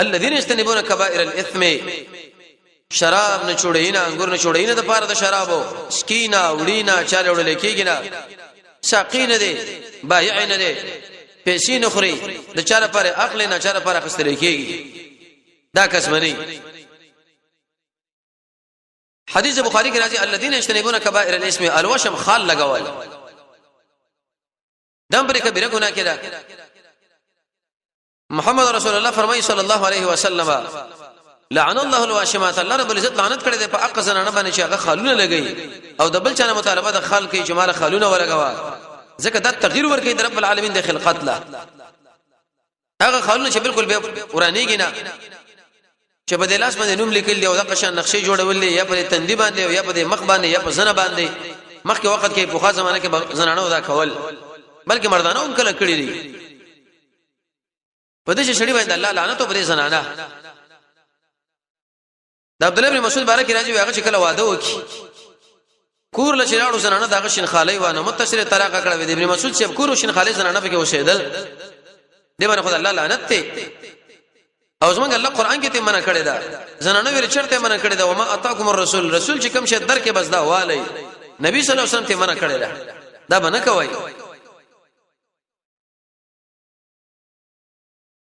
الذين يجتنبون كبائر الاثم شراب نه چوڑینا انګور نه چوڑینا د پاره د شرابو سکینا وړینا چاله وړل کېږي ساقین دي بایعین دي پیسې نه خوري د چاله پاره عقل نه چاله پاره خستل کېږي دا قسمني حدیث بخاری کې راځي الذين يجتنبون كبائر الاسم الوشم خال لګول دم پر کبیره ګناه کړه محمد رسول الله فرمایي صلی الله علیه وسلم لعن الله الواشمات الله رب العزت لعنت کړي په حق زنانه باندې چې هغه خالونه لګي او د بل چانه مطالبه د خال کې جمال خالونه ولګوا ځکه دا تغییر ورکړي د رب العالمین د خلقت له هغه خالونه چې بالکل به ورانیږي نه چې په دلاس باندې نوم لیکل دی او د قشان نقشې جوړول یا په تندی باندې یا په مخ باندې یا په زنه باندې مخکې وخت کې په خاص زمانه کې زنانه ودا کول بلکې مردانه هم کله کړی دي په دې شړې باندې الله لعنت په دې زنانه د عبد الله بن مسعود بارک راځي هغه چې کله واده وکي کور له چراړو زنانه دغه شین خالي و نه متصل طلاق کړو د ابن مسعود چې کور شین خالي زنانه په کې وشیدل دې باندې خدای الله لعنت ته او زمونږ الله قران کې ته منع کړی دا زنانه ویل چرته منع کړی دا وما اتاکم الرسول رسول چې کوم شي در کې بس دا والی نبی صلی الله علیه وسلم ته منع کړی دا باندې کوي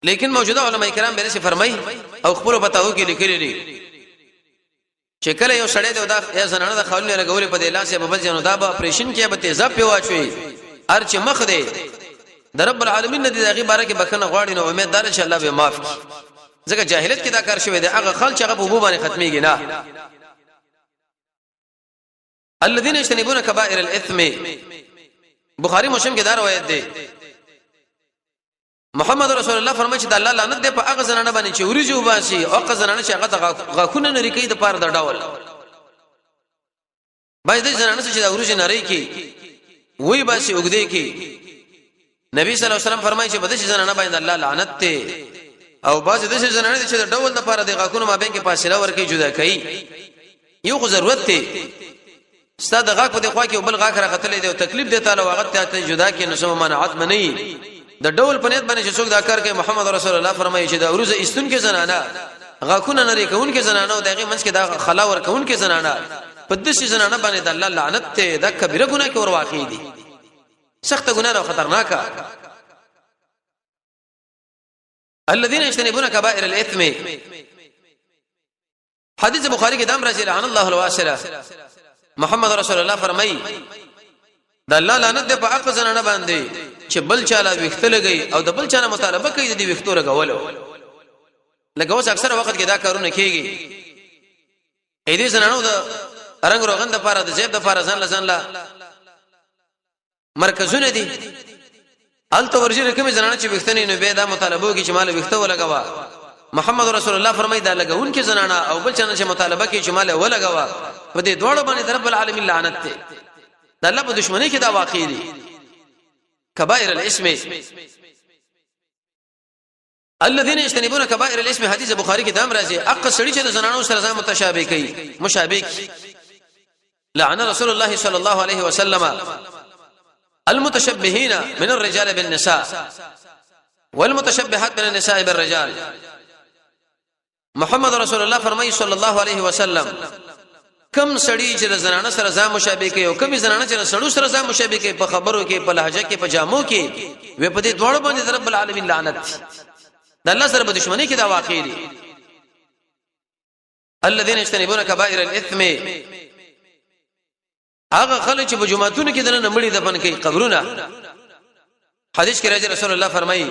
لیکن موجوده علماء کرام به څه فرمایي او خپل بتاو کې لیکلي دي چې کله یو سړی دی دا یا زنانه د خالونه لګولې په دې لاسه په بل جنو دا به اپریشن کې به تیزاب په واچوي هر چې مخ دی د رب العالمین د دغه باره کې بخنه غواړي نو امید دار چې الله به معاف کړي ځکه جاهلیت کې دا کار شوی دی هغه خال چې هغه په بو باندې ختميږي نه الذين يجتنبون كبائر الاثم بخاری مسلم کې دا روایت دی محمد رسول الله فرمایي چې د الله لعنت دی په هغه زنانه باندې چې ورجو باسي او هغه زنانه چې هغه غاخونه نری کوي د پاره د ډول باید د زنانه چې د ورجو نری کوي وای باسي وګدې کوي نبی صلی الله علیه وسلم فرمایي چې بده زنانه باندې الله لعنت ته او باز د زنانه چې د ډول د پاره د غاخونه ما بین کې فاصله ورکي جدا کوي یو خو ضرورت ته ستاد غاخ په دی خوا کې بل غاخ راغتلې دی او تکلیف دی تعالی وخت ته جدا کې نسو منعت منی د ډول پنيت باندې چې څوک دا کار کوي محمد رسول الله فرمایي چې دا ورزه استون کې زنانه غاخونه نری کون کې زنانه او دغه منځ کې دا خلا ور کون کې زنانه په دې زنانه باندې د الله لعنت ته د کبیره ګناه کې ور واقع دي سخت ګناه او خطرناکه الذين يجتنبون كبائر الاثم حدیث بخاری کې دام راځي لعن الله الواسره محمد رسول الله فرمایي د الله لعنت په حق زنانه باندې چې بل چاله وخت لګي او د بل چاله مطالبه کوي د دې وختو لګولو لکه اوس اکثر وخت کې دا کارونه کیږي اې دې زنانو د رنگ روغن د لپاره د زیب د لپاره ځان لا مرکزونه دي الته ورجه کوم زنانه چې وختنی نو به دا مطالبه کوي چې مال وختو لګوا محمد رسول الله فرمایي دا لګون کې زنانه او بل چاله چې مطالبه کوي چې مال ولګوا په دې دوړو باندې رب العالمین لعنت ته د الله په دشمنی کې دا واقع دي كبائر الاسم الذين يجتنبون كبائر الاسم حدیث بخاری کې دام راځي اق سړي چې د زنانو سره ځان متشابه کوي مشابه لعن رسول الله صلى الله عليه وسلم المتشبهين من الرجال بالنساء والمتشبهات من النساء بالرجال محمد رسول الله فرمایي صلى الله عليه وسلم کم سړی چې زنانه سره ځان مشابه کوي او کم زنانه چې سړو سره ځان مشابه کوي په خبرو کې په لهجه کې په جامو کې وې په دې دوړو باندې رب العالمین لعنت د الله سره په دښمنی کې دا واقع دي الذين يجتنبون كبائر الاثم هغه خلک چې په جمعتون کې دنه مړي دفن کوي قبرونه حدیث کې راځي رسول الله فرمایي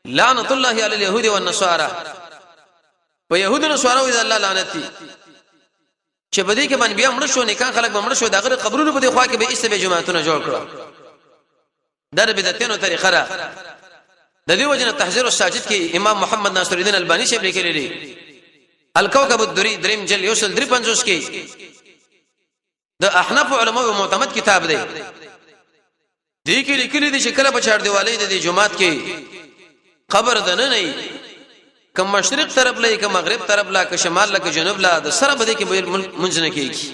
لعنت الله علی اليهود والنصارى و يهود والنصارى اذا الله لعنتي چې بده کې باندې بیا مړ شو نکاح خلک مړ شو دغه قبرونو په دی خوا کې به ایسته به جماعتونه جوړ کړو در بدعتونو طریقه را د دې وجنه تحذير الساجد کې امام محمد ناصر الدین البانی شیخ لیکلی دی الكوكب الدری دریم جل یوسل 350 کې د احناف علماء معتمد کتاب دی دې کې لیکلی دی چې کله په چار دیوالې د جمعات کې قبر دنه نه کم مشرق طرف لای کم مغرب طرف لا ک شمال لا ک جنوب لا د سره بده کې منځ نه کیږي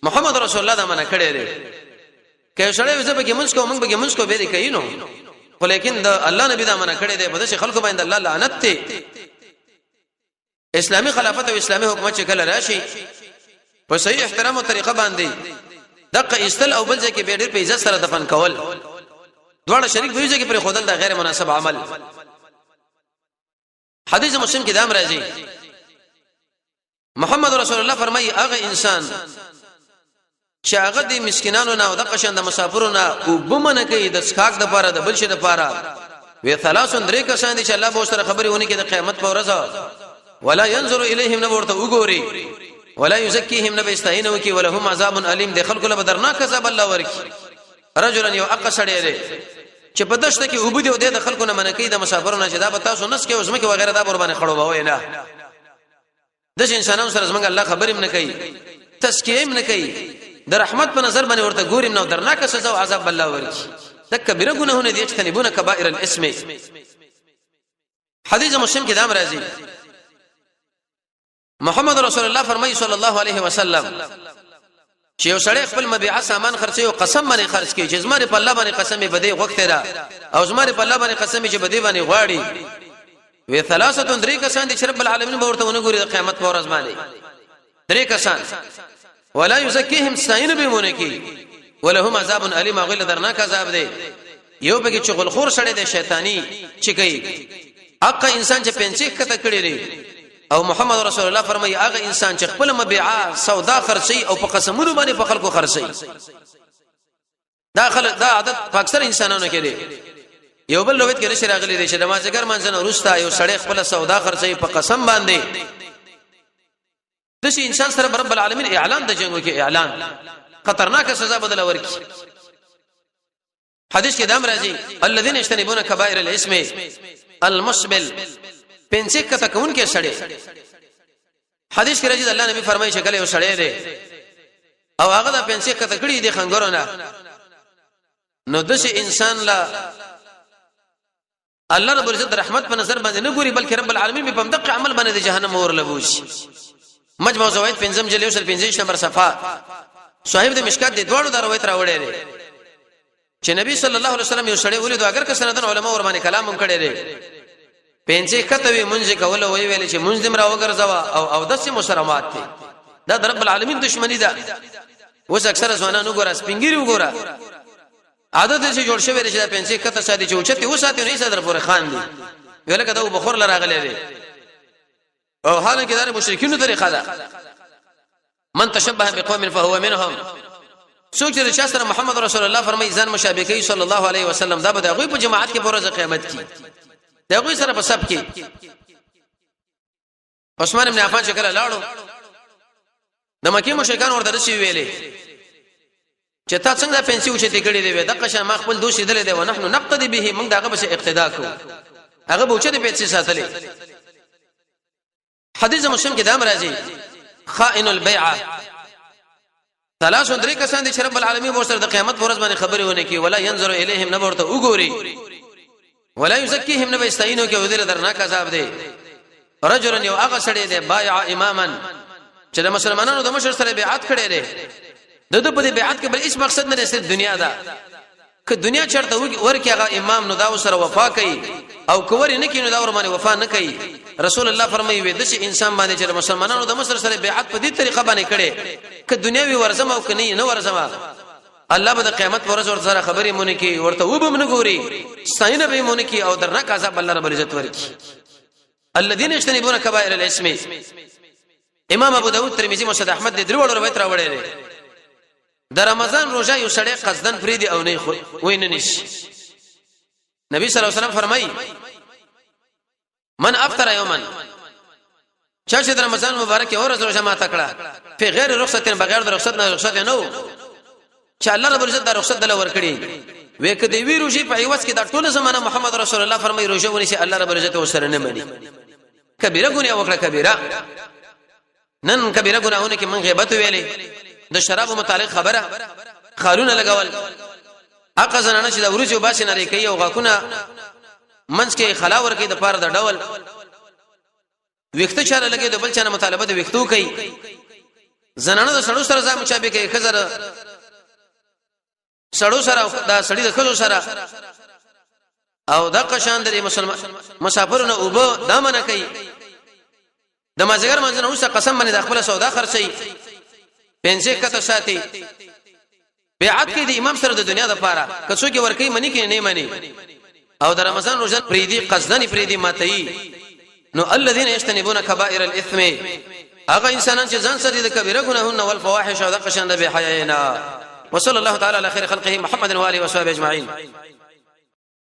محمد رسول الله دا منع کړی دی که سره وځه به کې منځ کو موږ به کې منځ کو به دې کینو ولیکن د الله نبی دا منع کړی دی بده چې خلکو باندې الله لعنت ته اسلامي خلافت او اسلامي حکومت چې کله راشي په صحیح احترام او طریقه باندې دغه استل او بل ځکه به ډېر په عزت سره دفن کول دواړه شریک به ځکه پر خودل د غیر مناسب عمل. حدیث مسلم کې دا راځي محمد رسول الله فرمایي هغه انسان چې هغه د مسکینانو نه او د قشند مسافرونو نه او بمنه کوي د سکاک د پاره د بل شي د پاره وی ثلاثون درې کسان دي چې الله به سره خبري ونی کې د قیامت په ورځ ولا ينظر اليهم نبورته وګوري ولا يزكيهم نبي استعينوا کی ولهم عذاب الیم د خلق له بدرناک عذاب الله ورکی. رجلا یو اقصړی دی چې په دشت کې وبدي او د خلکو نه منکې د مسافرونو چې دا به تاسو نس کې اوسمه کې وغیرہ دا قربانه خړو به نه د انسانانو سره زمونږ الله خبرې نه کوي تزکیه نه کوي د رحمت په نظر باندې ورته ګوریم نو درناک سزا او عذاب الله ورکی. تکبیره ګناهونه دي چې تنبونه کبائر الاسم. حدیث مسلم کې دا راځي محمد رسول الله فرمایي صلی الله علیه وسلم چې یو سړی خپل مبيعه سامان خرڅي او قسم باندې خرڅ کوي چې زماره په الله باندې قسم بده وخت را او زماره په الله باندې قسم چې بده باندې غواړي وی ثلاثه درې کسان دي چې رب العالمین به ورته ونګوري د قیامت په ورځ باندې درې کسان ولا يزكيهم ساين بمونکی ولهم عذاب الیم غل درناک عذاب دی. یو به کې چغل خور سړی دی شیطانی چې کوي حق انسان چې پنځه کته کړی دی او محمد رسول الله فرمایي هغه انسان چې خپل مبيعه سودا خرڅي او په قسمونو باندې په خلکو خرڅي دا عادت اکثر انسانانو کې دی. یو بل روایت کې نشي راغلي دی چې د مازیګر منځنه ورستا یو سړی خپل سودا خرڅي په قسم باندې د شي انسان سره رب العالمین اعلان د جنگو کې اعلان خطرناک سزا بدل ورکی. حدیث کې دام راځي الذين يجتنبون كبائر الاسم المسبل پنځه کته کون کې سړی. حدیث کې راځي الله نبی فرمایي چې کله یو سړی دی او هغه د پنځه کته کړي دي خنګورونه نو د شي انسان لا الله رب العزت رحمت په نظر باندې نه ګوري بلکې رب العالمین په دغه عمل باندې د جهنم اور لبوش. مجموع زوائد پنځم جلد 15 نمبر صفحه صاحب د مشکات د دوړو د روایت راوړی دی چې نبی صلی الله علیه وسلم یو سړی ولید اگر که سندن علما ور باندې کلام هم کړی دی پنځه کتوی مونږه کول وی ویل چې مونږ دم را وګرځوا او دسه مسلمات دي دا د رب العالمین دشمنی ده. اوس اکثر ځوانانو ګور سپینګری وګوره عادت دې جوړ شوی رشي پنځه کته سادي چې اوچته وساته نه صدر پورې خان دي ویل کده بخور لراغلی دی او حالانکه دا مشرکینو طریقه ده من تشبه بقوم فهو منهم. سوچ دې چې سره محمد رسول الله فرمایي ځان مشابه کوي صلی الله علیه وسلم دا به د غوی په جماعت کې پرځ قیامت کې دا غوی سره په سب کې. عثمان ابن عفان شکل لاړو د مکه مشرکان ورته رسي ویلې چې تا څنګه پنسي وشته کړي دی دغه شان ما خپل دوست دل دی و نحنو نقتدي به موږ دغه به اقتدا کوو هغه به وچته پیسې ساتلې. حدیث مسلم کې دا راځي خائن البيعه ثلاث درې کسان دي چې رب العالمین ورسره د قیامت ورځ باندې خبرې ونه کی ولا ينظر اليهم نبورته وګوري ولا يزكيهم نبي استعينوا کې وذل درناک عذاب دی. رجل یو هغه سړی دی بایع اماما چې د مسلمانانو د مشر سره بیعت کړي دی د په دې بیعت کې بل هیڅ مقصد نه صرف دنیا ده که دنیا چرته ورکی هغه امام نو دا سره وفا کوي او کوری نه کینو دا ور باندې وفا نه کوي. رسول الله فرمایي وې د شي انسان باندې چې مسلمانانو د مشر سره بیعت په دې طریقه باندې کړي که دنیاوی ورزم او کني نه ورزم الله به د قیامت پر ورځ ور سره خبرې مونږ کې ورته وبم نه ګوري ساينه به مونږ کې او درناک عذاب الله رب العزت ورکی. الذين يجتنبون كبائر الاسم. امام ابو داود ترمذی مسند احمد د دروړو روایت راوړی دی د رمضان روزه یو سړی قصدن فریدي او نه وینه نشي. نبی صلی الله علیه وسلم فرمایي من افطر یوما چا چې د رمضان مبارک او ورځ روزه ما تکړه په غیر رخصت بغیر د رخصت نه رخصت نه چې الله رب العزت د رخصت دل ور کړی وې کدی وی روزي په ایواز کې د ټول زمانہ محمد رسول الله فرمایي روزه ونی چې الله رب العزت وسره نه مني کبیره ګناه وکړه کبیره نن کبیره ګناهونه کې من غیبت ویلې د شراب متعلق خبره خالونه لګول حق زنانه چې د ورجو باسي نه کوي او غاکونه منځ کې خلا ور کوي د پاره د ډول وخته چاله لګي د بل چانه مطالبه د وختو کوي زنانه د سړو سره ځم چابه کوي خزر سړو سره دا سړی د خزو سره او د قشان د مسلمان مسافرونو او به دامن کوي د مازیګر منځنه اوسه قسم باندې د خپل سودا خرڅي پنځه کته ساتي بیعت کې د امام سره د دنیا د پاره کڅو کې ورکی منی کې نه منی او د رمضان روزه پریدي قصدن پریدي ماتي نو الذين يجتنبون كبائر الاثم هغه انسانان چې ځان سره د کبیره ګناهونو او الفواحش او د قشند به حیانا وصلی الله تعالی علی خیر خلقه محمد و علیه و صحبه اجمعین